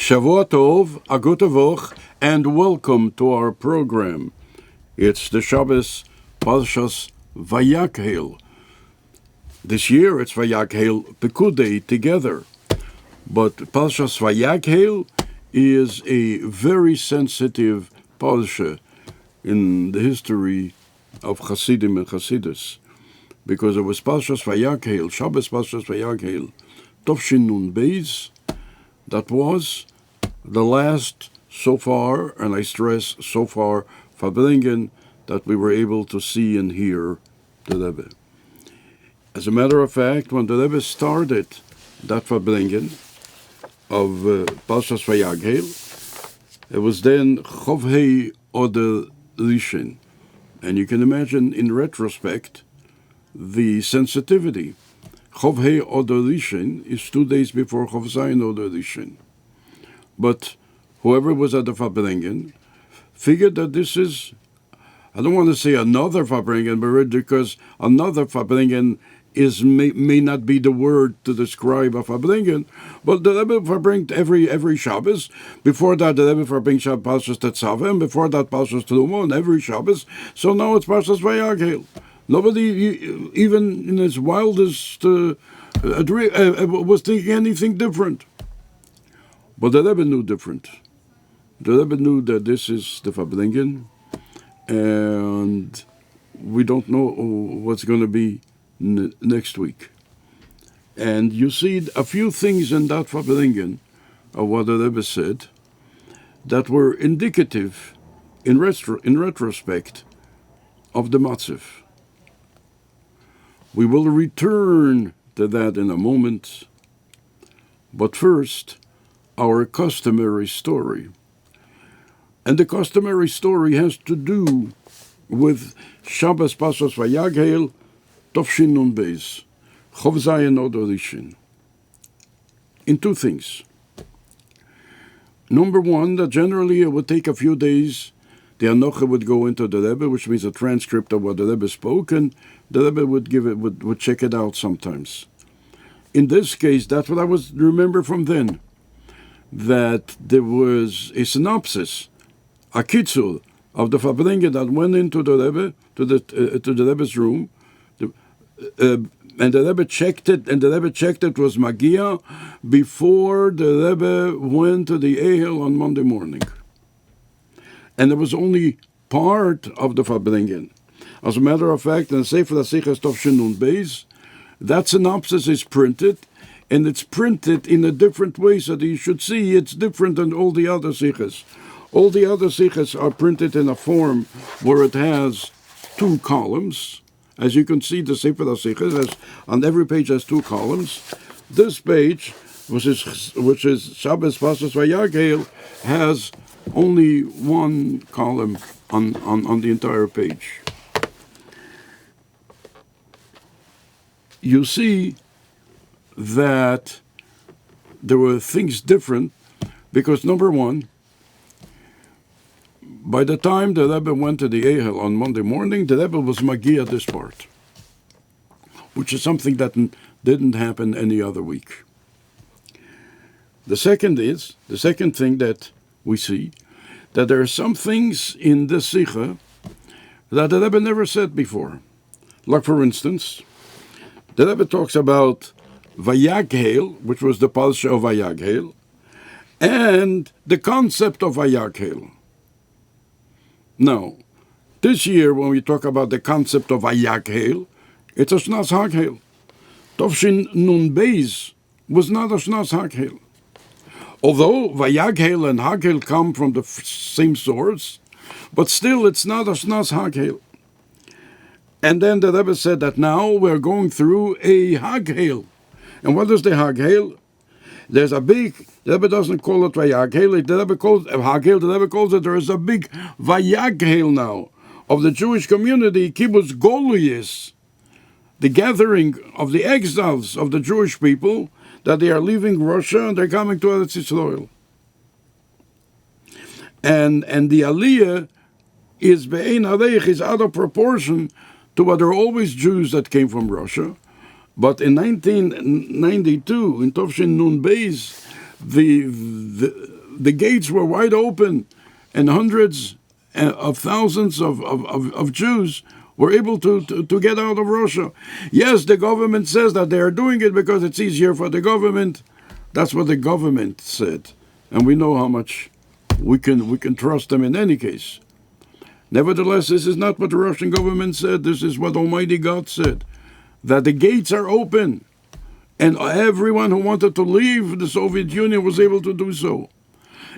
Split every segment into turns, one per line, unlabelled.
Shavua Tov, a gute Woche, and welcome to our program. It's the Shabbos Parshas Vayakhel. This year it's Vayakhel Pekudei together. But Parshas Vayakhel is a very sensitive parsha in the history of Chassidim and Chassidus, because it was Parshas Vayakhel, Shabbos Parshas Vayakhel, Tovshin Nun Beis. That was the last, so far, and I stress so far, Farbringen that we were able to see and hear the Rebbe. As a matter of fact, when the Rebbe started that Farbringen of Parshas Vayakhel, it was then Chovhei Oder Rishon. And you can imagine, in retrospect, the sensitivity. Chovhei Oder Rishon is 2 days before Chov Zayin Oder Rishon. But whoever was at the Farbringen figured that this is, I don't want to say another Farbringen, but because another Farbringen may not be the word to describe a Farbringen, but the Rebbe Farbringt every Shabbos. Before that, the Rebbe Farbringt Parshas Tetzaveh, and before that, Parshas Teruma, and every Shabbos. So now it's Parshas Vayakhel. Nobody, even in his wildest was thinking anything different. But the Rebbe knew different. The Rebbe knew that this is the Farbringen, and we don't know what's going to be next week. And you see a few things in that Farbringen of what the Rebbe said that were indicative, in retrospect, of the Matziv. We will return to that in a moment, but first, our customary story. And the customary story has to do with Shabbos Parshas Vayakhel, Tovshin Nun Beis, Chov Zayin Oder Rishon. In two things. Number one, that generally it would take a few days. The Anocha would go into the Rebbe, which means a transcript of what the Rebbe spoke, and the Rebbe would check it out sometimes. In this case, that's what I remember from then, that there was a synopsis, a kitzur, of the Farbringen that went into the Rebbe, to the Rebbe's room, and the Rebbe checked it, and the Rebbe checked it was Magia before the Rebbe went to the Hakhel on Monday morning. And it was only part of the Farbringen. As a matter of fact, in the Sefer HaSichos Tovshin Nun Beis, that synopsis is printed, and it's printed in a different way, so that you should see it's different than all the other Sichos. All the other Sichos are printed in a form where it has 2 columns. As you can see, the Sefer HaSichos on every page has 2 columns. This page, which is Shabbos Parshas Vayakhel, has only 1 column on the entire page. You see that there were things different because, number one, by the time the Rebbe went to the Hakhel on Monday morning, the Rebbe was Magia this part, which is something that didn't happen any other week. The second thing that we see, that there are some things in this Sikha that the Rebbe never said before. Like, for instance, the Rebbe talks about Vayakhel, which was the Parsha of Vayakhel, and the concept of Vayakhel. Now, this year, when we talk about the concept of Vayakhel, it's a Shnas Hakhel. Tovshin Nun Beis was not a Shnas Hakhel. Although Vayakhel and Hakhel come from the same source, but still it's not a Shnas Hakhel. And then the Rebbe said that now we're going through a Hakhel. And what is the Hakhel? There's a big, the Rebbe doesn't call it Vayakhel, the Rebbe calls it Hakhel, the Rebbe calls it, there is a big Vayakhel now of the Jewish community, Kibbutz Goluyis, the gathering of the exiles of the Jewish people, that they are leaving Russia and they're coming to Eretz Yisrael. And the Aliyah is Be'ein Areich, is out of proportion to what there are always Jews that came from Russia. But in 1992, in Tovshin Nun Beis, the the gates were wide open, and hundreds of thousands of Jews were able to get out of Russia. Yes, the government says that they are doing it because it's easier for the government. That's what the government said, and we know how much we can trust them in any case. Nevertheless, this is not what the Russian government said. This is what Almighty God said, that the gates are open, and everyone who wanted to leave the Soviet Union was able to do so.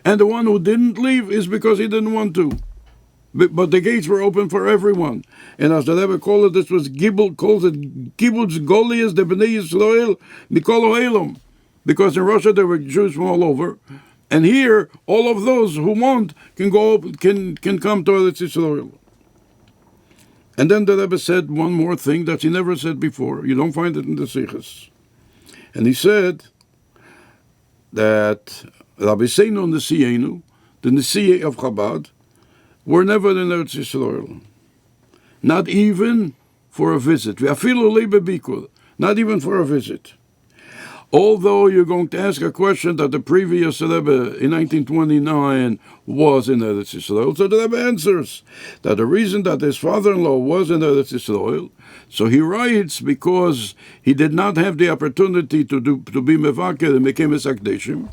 And the one who didn't leave is because he didn't want to. But the gates were open for everyone. And as the Rebbe called it, this was calls it Kibbutz Golias de Bnei Yisrael Mikol Oelam. Because in Russia there were Jews from all over. And here, all of those who want can come to Eretz Yisrael. And then the Rebbe said one more thing that he never said before. You don't find it in the Sichos. And he said that Rabbi Seinu Nesienu, the Nesieh of Chabad, were never in Eretz Yisrael. Not even for a visit. Not even for a visit. Although you're going to ask a question that the previous Rebbe in 1929 was in Eretz Yisrael, so the Rebbe answers that the reason that his father-in-law was in Eretz Yisrael, so he writes because he did not have the opportunity to be Mevaker and became a Sakdeshim,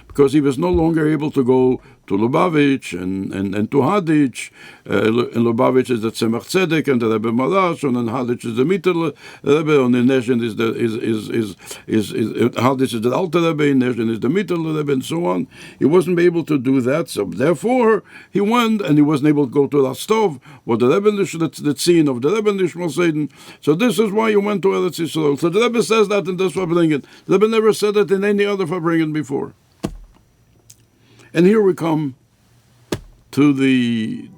because he was no longer able to go to Lubavitch and to Hadich. In Lubavitch is the Tzemach Tzedek and the Rebbe Malash, and in Hadich is the Mittel Rebbe, and in Nezhin is Hadich is the Alter Rebbe, in Nezhin is the Mittel Rebbe, and so on. He wasn't able to do that, so therefore he went, and he wasn't able to go to Rostov, where the Rebbe, the scene of the Rebbe Nishmal Seiden. So this is why he went to Eretz Yisrael. So the Rebbe says that in this Farbringen. The Rebbe never said it in any other Farbringen before. And here we come to the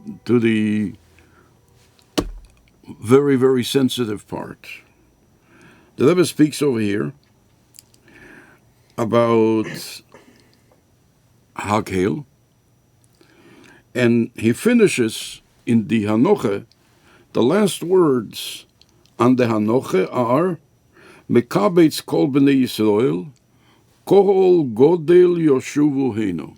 very, very sensitive part. The Rebbe speaks over here about Hakhel, and he finishes in the Hanoche. The last words on the Hanoche are Mekabetz kol b'nei Yisrael, kohol godel yoshuvu heino.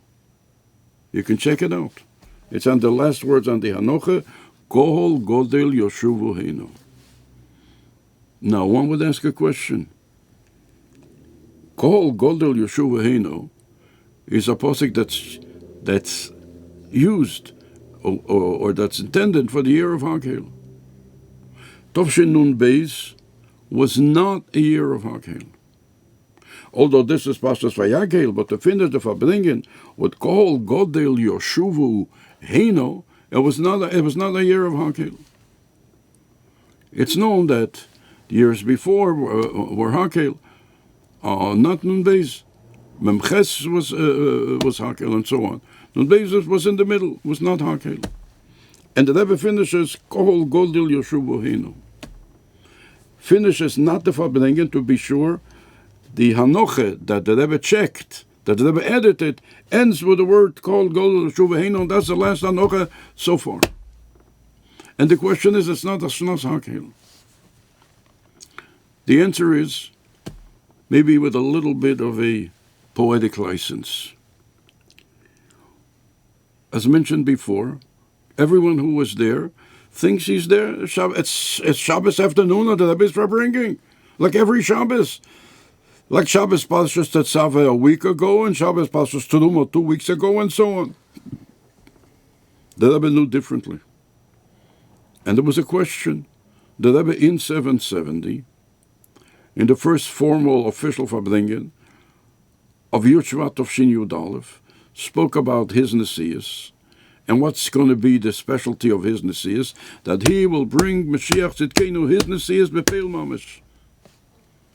You can check it out. It's on the last words on the Hanoche, Kohol Godel Yoshuvu Heino. Now, one would ask a question. Kohol Godel Yoshuvu Heino is a posik that's used or that's intended for the year of Hakhel. Tovshin Nun Beis was not a year of Hakhel. Although this is Pashas Vayakhel, but to finish the Farbringen with Kohol Godel Yoshuvu Heino, it was not a year of Hakhel. It's known that years before were Hakhel, not Nun Beis. Memches was Hakhel, and so on. Nun Beis was in the middle, was not Hakhel. And the Rebbe finishes Kohol Godel Yoshuvu Heino. Finishes not the Farbringen, to be sure. The Hanoche that the Rebbe checked, that the Rebbe edited, ends with the word called Godel Yoshuvu Heino. That's the last Hanoche so far. And the question is, it's not a Shnas Hakhel. The answer is, maybe with a little bit of a poetic license. As mentioned before, everyone who was there thinks he's there. It's Shabbos afternoon or the Rebbe's Farbringen, like every Shabbos. Like Shabbos Parshas Tetzaveh a week ago, and Shabbos Parshas Teruma 2 weeks ago, and so on. The Rebbe knew differently. And there was a question. The Rebbe in 770, in the first formal official Farbringen of Yud of Shin Yud Aleph, spoke about his Nesias, and what's going to be the specialty of his Nesias, that he will bring Mashiach Tzidkenu, his Nesias, Bepeil Mamish.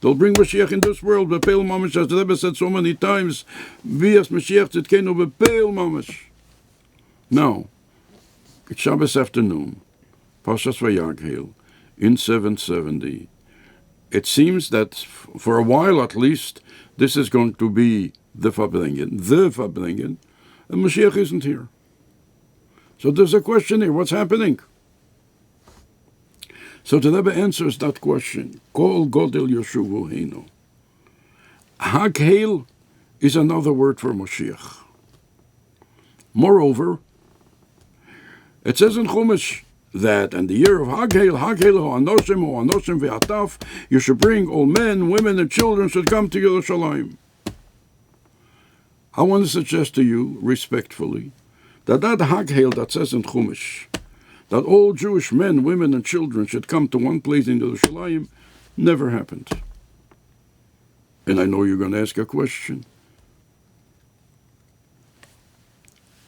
They'll bring Mashiach in this world, Bepeil Mamish, as the Rebbe said so many times, Vias Mashiach Tzidkenu, Bepeil Mamish. Now, it's Shabbos afternoon, Pashas Vayakhel, in 770. It seems that, for a while at least, this is going to be the Farbringen, and Mashiach isn't here. So there's a question here, what's happening? So the Rebbe answers that question. Kol Godel Yoshuvu Heino. Hakhel is another word for Moshiach. Moreover, it says in Chumash that in the year of Hakhel, Anoshim ve'ataf, you should bring all men, women, and children should come to Yerushalayim. I want to suggest to you, respectfully, that Hakhel that says in Chumash, that all Jewish men, women, and children should come to one place in Yerushalayim, never happened. And I know you're going to ask a question.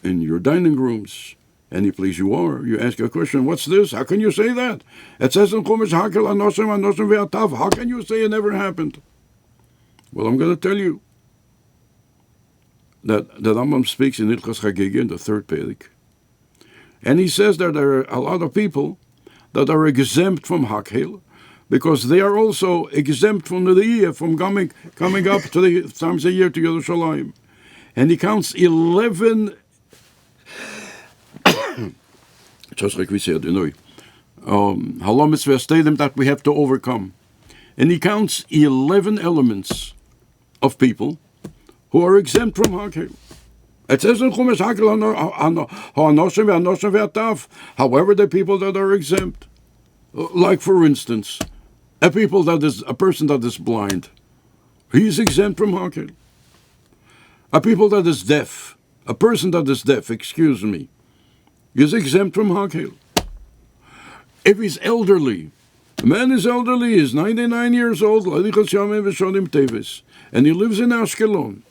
In your dining rooms, any place you are, you ask a question, what's this? How can you say that? It says in Chumash, Hakhel Anoshim ve'atav. How can you say it never happened? Well, I'm going to tell you that the Rambam speaks in Hilchos Chagigah in the third Perek. And he says that there are a lot of people that are exempt from Hakhel because they are also exempt from the year, from coming up to the times a year to Yerushalayim. And he counts 11 just like we said, halom mitzvah statement that we have to overcome. And he counts 11 elements of people who are exempt from Hakhel. It says in Chumash, however, the people that are exempt, like for instance, a person that is blind, he is exempt from Hakhel. A people that is deaf, a person that is deaf, is exempt from Hakhel. If he's elderly, a man is elderly, he's 99 years old, and he lives in Ashkelon,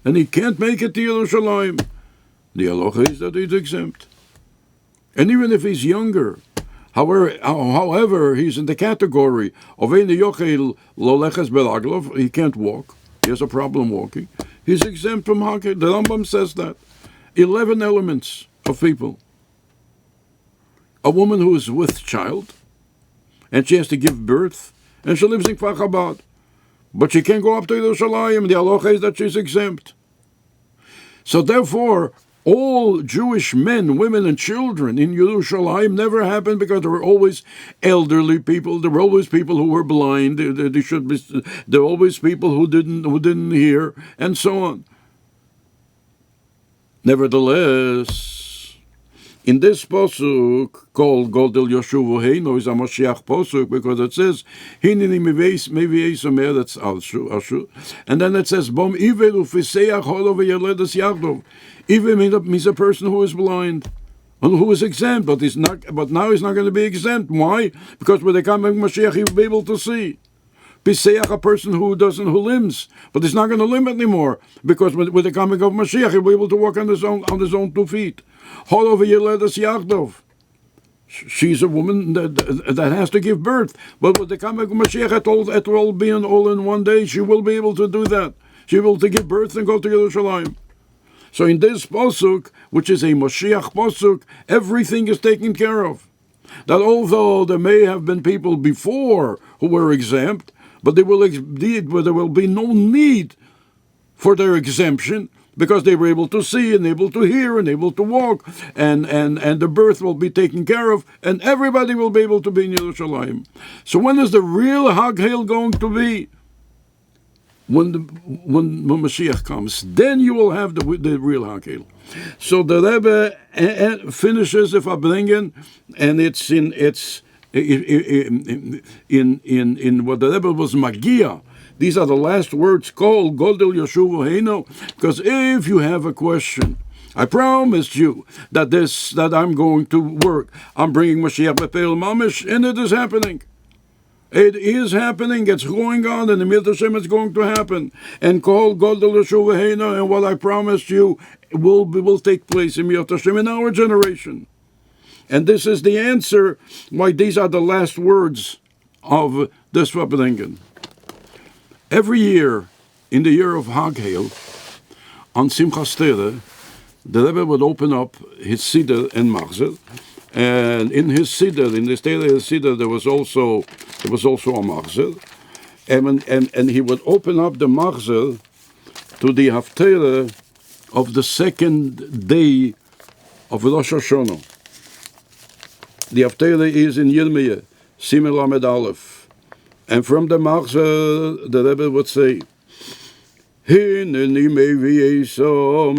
and he can't make it to Yerushalayim, the halacha is that he's exempt. And even if he's younger, however, he's in the category of Ein Yochel Loleches Belaglov, he can't walk, he has a problem walking, he's exempt from Hakhel. The Rambam says that. 11 elements of people. A woman who is with child, and she has to give birth, and she lives in Kfar Chabad, but she can't go up to Yerushalayim. The halacha is that she's exempt. So therefore, all Jewish men, women, and children in Yerushalayim never happened because there were always elderly people. There were always people who were blind. There were always people who didn't hear, and so on. Nevertheless, in this posuk called Godel Yoshuvu Heino is a Moshiach posuk because it says Hinini Mevies Omer, that's Ashu, and then it says Bom Ivel Ufiseach Holo V'Yeledes Yardov. Even means a person who is blind and who is exempt, but now he's not going to be exempt. Why? Because when they come in Mashiach, he will be able to see. Piseach, a person who limbs, but he's not going to limb anymore because with the coming of Mashiach, he'll be able to walk on his own 2 feet. She's a woman that has to give birth, but with the coming of Mashiach, it will all be all in one day. She will be able to do that. She will to give birth and go to Yerushalayim. So in this posuk, which is a Mashiach posuk, everything is taken care of. That although there may have been people before who were exempt, but there will be no need for their exemption because they were able to see and able to hear and able to walk, and the birth will be taken care of, and everybody will be able to be in Yerushalayim. So when is the real Hakhel going to be? When Mashiach comes, then you will have the real Hakhel. So the Rebbe finishes the Farbringen, and it's in what the Rebbe was Magia. These are the last words called Godel Yoshuvu Heino, because if you have a question, I promised you that I'm going to work. I'm bringing Mashiach B'Peil Mamish, and it is happening. It is happening. It's going on, and the Milt Hashem is going to happen. And called Godel Yoshuvu Heino, and what I promised you will take place in Milt Hashem in our generation. And this is the answer why these are the last words of this Farbringen. Every year, in the year of Hakhel, on Simchas Torah, the Rebbe would open up his Siddur and Machzor, and in his Siddur, in the Torah Siddur, there was also a Machzor, and he would open up the Machzor to the Haftarah of the second day of Rosh Hashanah. The Haftarah is in Yirmiyah, Simon Lamed Aleph. And from the Machzor, the Rebbe would say, הנני מביא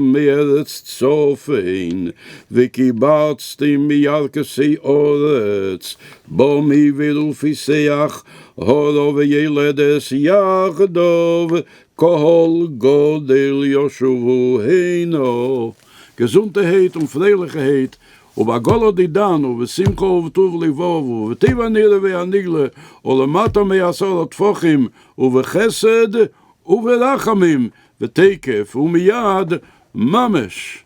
מארץ צופן, וקיבצתי מירכסי אורץ, בו מביא פיסח, הורו וילדס יחדו, כל גודל ישובו הינו. Gesundheit und Freilichkeit, und Agolo di Dan, und Simcha und Tuv Livovu, und Tiva Nire ve'anigle, und Lamata me'asor atfochim, und Chesed, und Rachamim, וTekef, ומייד ממש.